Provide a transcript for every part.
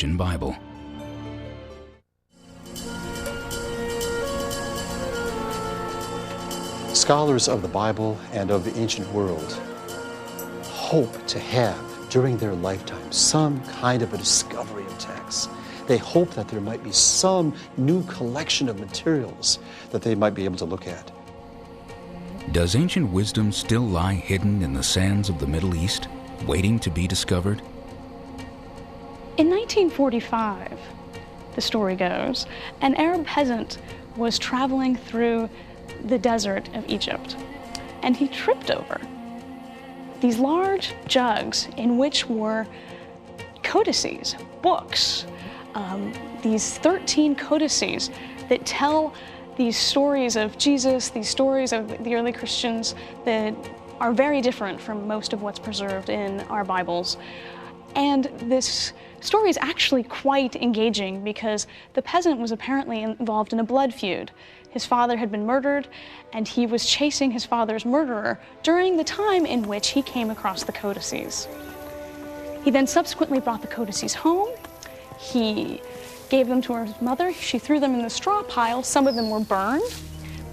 Christian Bible. Scholars of the Bible and of the ancient world hope to have, during their lifetime, some kind of a discovery of texts. They hope that there might be some new collection of materials that they might be able to look at. Does ancient wisdom still lie hidden in the sands of the Middle East, waiting to be discovered? In 1945, the story goes, an Arab peasant was traveling through the desert of Egypt, and he tripped over these large jugs in which were codices, books, these 13 codices that tell these stories of Jesus, these stories of the early Christians that are very different from most of what's preserved in our Bibles. And this story is actually quite engaging because the peasant was apparently involved in a blood feud. His father had been murdered, and he was chasing his father's murderer during the time in which he came across the codices. He then subsequently brought the codices home. He gave them to his mother. She threw them in the straw pile. Some of them were burned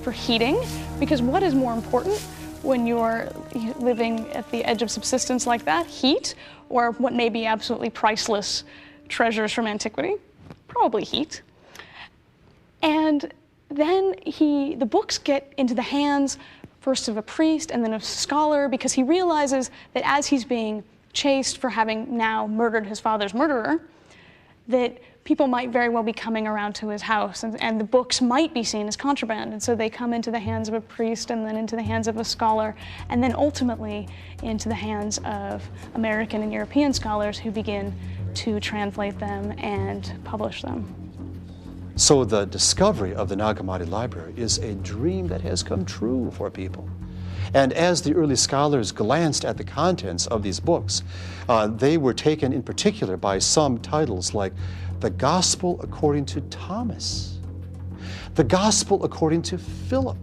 for heating, because what is more important when you're living at the edge of subsistence like that? Heat, or what may be absolutely priceless treasures from antiquity? Probably heat. And then the books get into the hands first of a priest and then of a scholar, because he realizes that as he's being chased for having now murdered his father's murderer, that people might very well be coming around to his house, and the books might be seen as contraband. And so they come into the hands of a priest, and then into the hands of a scholar, and then ultimately into the hands of American and European scholars who begin to translate them and publish them. So the discovery of the Nag Hammadi Library is a dream that has come true for people. And as the early scholars glanced at the contents of these books, they were taken in particular by some titles like the Gospel according to Thomas, the Gospel according to Philip,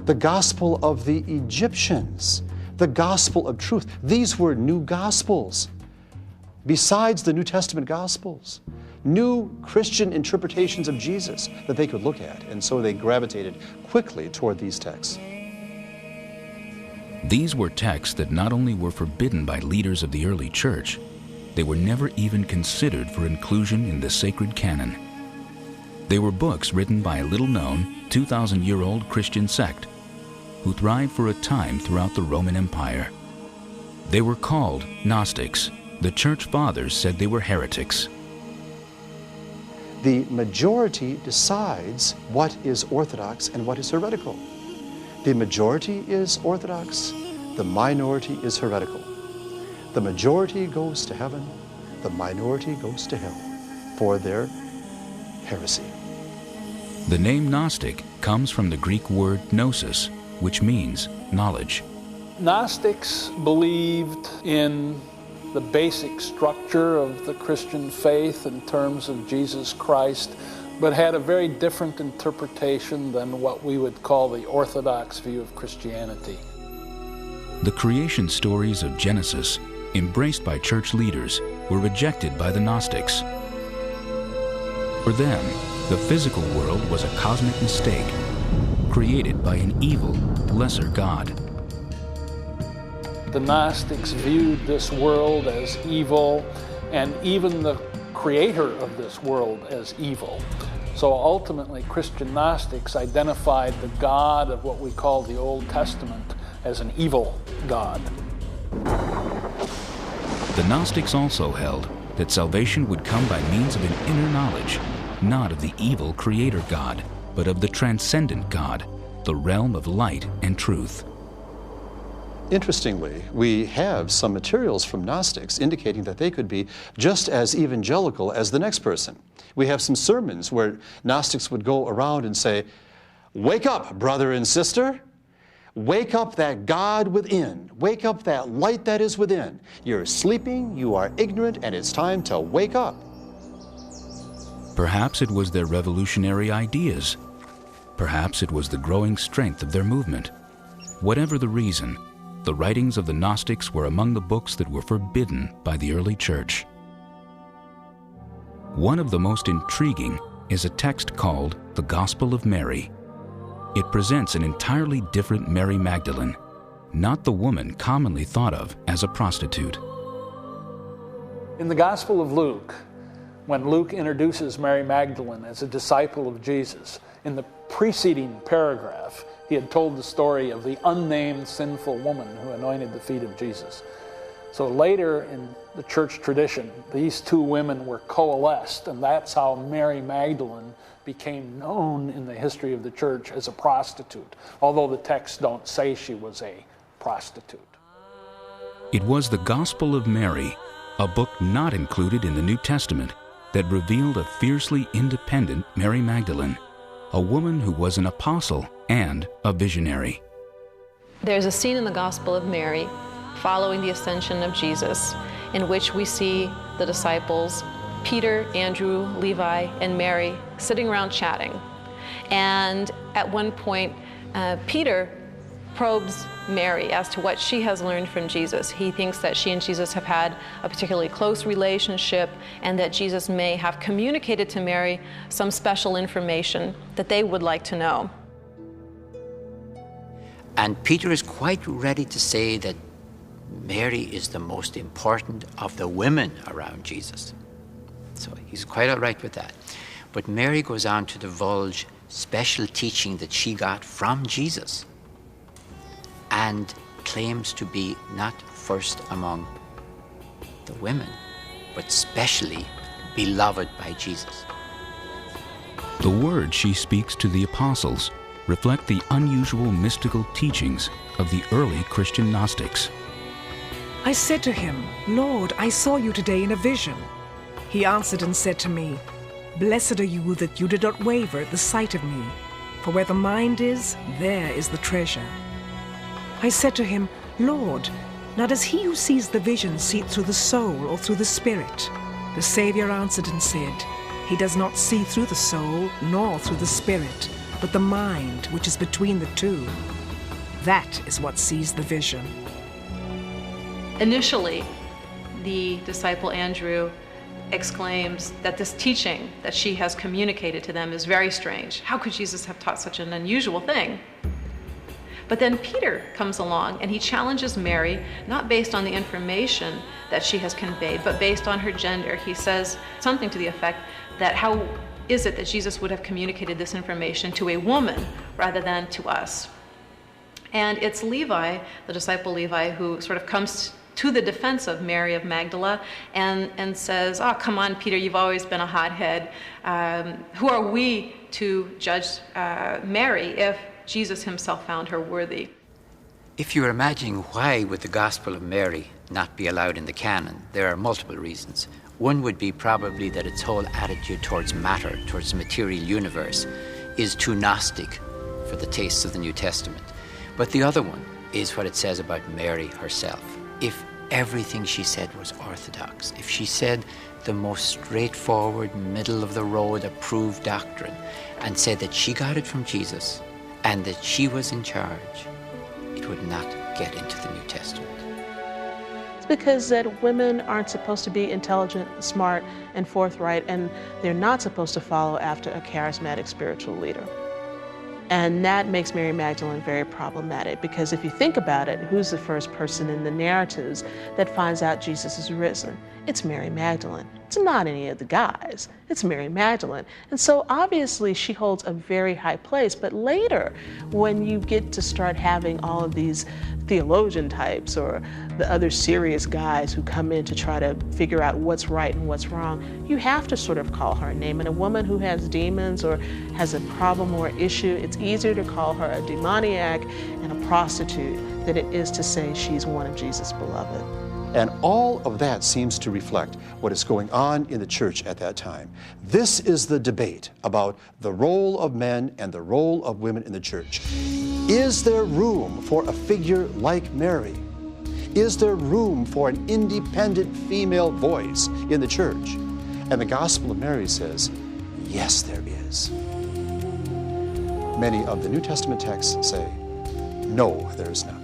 the Gospel of the Egyptians, the Gospel of Truth. These were new Gospels, besides the New Testament Gospels, new Christian interpretations of Jesus that they could look at, and so they gravitated quickly toward these texts. These were texts that not only were forbidden by leaders of the early church, they were never even considered for inclusion in the sacred canon. They were books written by a little-known, 2,000-year-old Christian sect who thrived for a time throughout the Roman Empire. They were called Gnostics. The church fathers said they were heretics. The majority decides what is orthodox and what is heretical. The majority is orthodox, the minority is heretical. The majority goes to heaven, the minority goes to hell for their heresy. The name Gnostic comes from the Greek word gnosis, which means knowledge. Gnostics believed in the basic structure of the Christian faith in terms of Jesus Christ, but had a very different interpretation than what we would call the Orthodox view of Christianity. The creation stories of Genesis, embraced by church leaders, were rejected by the Gnostics. For them, the physical world was a cosmic mistake, created by an evil, lesser God. The Gnostics viewed this world as evil, and even the creator of this world as evil. So ultimately, Christian Gnostics identified the God of what we call the Old Testament as an evil God. The Gnostics also held that salvation would come by means of an inner knowledge, not of the evil creator God, but of the transcendent God, the realm of light and truth. Interestingly, we have some materials from Gnostics indicating that they could be just as evangelical as the next person. We have some sermons where Gnostics would go around and say, "Wake up, brother and sister. Wake up that God within. Wake up that light that is within. You're sleeping, you are ignorant, and it's time to wake up." Perhaps it was their revolutionary ideas. Perhaps it was the growing strength of their movement. Whatever the reason, the writings of the Gnostics were among the books that were forbidden by the early church. One of the most intriguing is a text called the Gospel of Mary. It presents an entirely different Mary Magdalene, not the woman commonly thought of as a prostitute. In the Gospel of Luke, when Luke introduces Mary Magdalene as a disciple of Jesus, in the preceding paragraph, he had told the story of the unnamed sinful woman who anointed the feet of Jesus. So later in the church tradition, these two women were coalesced, and that's how Mary Magdalene became known in the history of the church as a prostitute, although the texts don't say she was a prostitute. It was the Gospel of Mary, a book not included in the New Testament, that revealed a fiercely independent Mary Magdalene, a woman who was an apostle and a visionary. There's a scene in the Gospel of Mary following the ascension of Jesus in which we see the disciples, Peter, Andrew, Levi, and Mary, sitting around chatting. And at one point, Peter probes Mary as to what she has learned from Jesus. He thinks that she and Jesus have had a particularly close relationship and that Jesus may have communicated to Mary some special information that they would like to know. And Peter is quite ready to say that Mary is the most important of the women around Jesus. So he's quite all right with that. But Mary goes on to divulge special teaching that she got from Jesus and claims to be not first among the women, but specially beloved by Jesus. The words she speaks to the apostles reflect the unusual mystical teachings of the early Christian Gnostics. I said to him, Lord, I saw you today in a vision. He answered and said to me, Blessed are you that you did not waver at the sight of me, for where the mind is, there is the treasure. I said to him, Lord, now does he who sees the vision see it through the soul or through the spirit? The Savior answered and said, He does not see through the soul nor through the spirit, but the mind which is between the two. That is what sees the vision. Initially, the disciple Andrew exclaims that this teaching that she has communicated to them is very strange. How could Jesus have taught such an unusual thing? But then Peter comes along and he challenges Mary, not based on the information that she has conveyed, but based on her gender. He says something to the effect that how is it that Jesus would have communicated this information to a woman rather than to us? And it's Levi, the disciple Levi, who sort of comes to the defense of Mary of Magdala and says, oh, come on, Peter, you've always been a hothead. Who are we to judge Mary if Jesus himself found her worthy? If you're imagining why would the Gospel of Mary not be allowed in the canon, there are multiple reasons. One would be probably that its whole attitude towards matter, towards the material universe, is too Gnostic for the tastes of the New Testament. But the other one is what it says about Mary herself. If everything she said was orthodox, if she said the most straightforward, middle-of-the-road approved doctrine, and said that she got it from Jesus and that she was in charge, it would not get into the New Testament. It's because that women aren't supposed to be intelligent, smart, and forthright, and they're not supposed to follow after a charismatic spiritual leader. And that makes Mary Magdalene very problematic, because if you think about it, who's the first person in the narratives that finds out Jesus is risen? It's Mary Magdalene. It's not any of the guys. It's Mary Magdalene. And so obviously she holds a very high place, but later when you get to start having all of these theologian types or the other serious guys who come in to try to figure out what's right and what's wrong, you have to sort of call her a name. And a woman who has demons or has a problem or issue, it's easier to call her a demoniac and a prostitute than it is to say she's one of Jesus' beloved. And all of that seems to reflect what is going on in the church at that time. This is the debate about the role of men and the role of women in the church. Is there room for a figure like Mary? Is there room for an independent female voice in the church? And the Gospel of Mary says, yes, there is. Many of the New Testament texts say, no, there is not.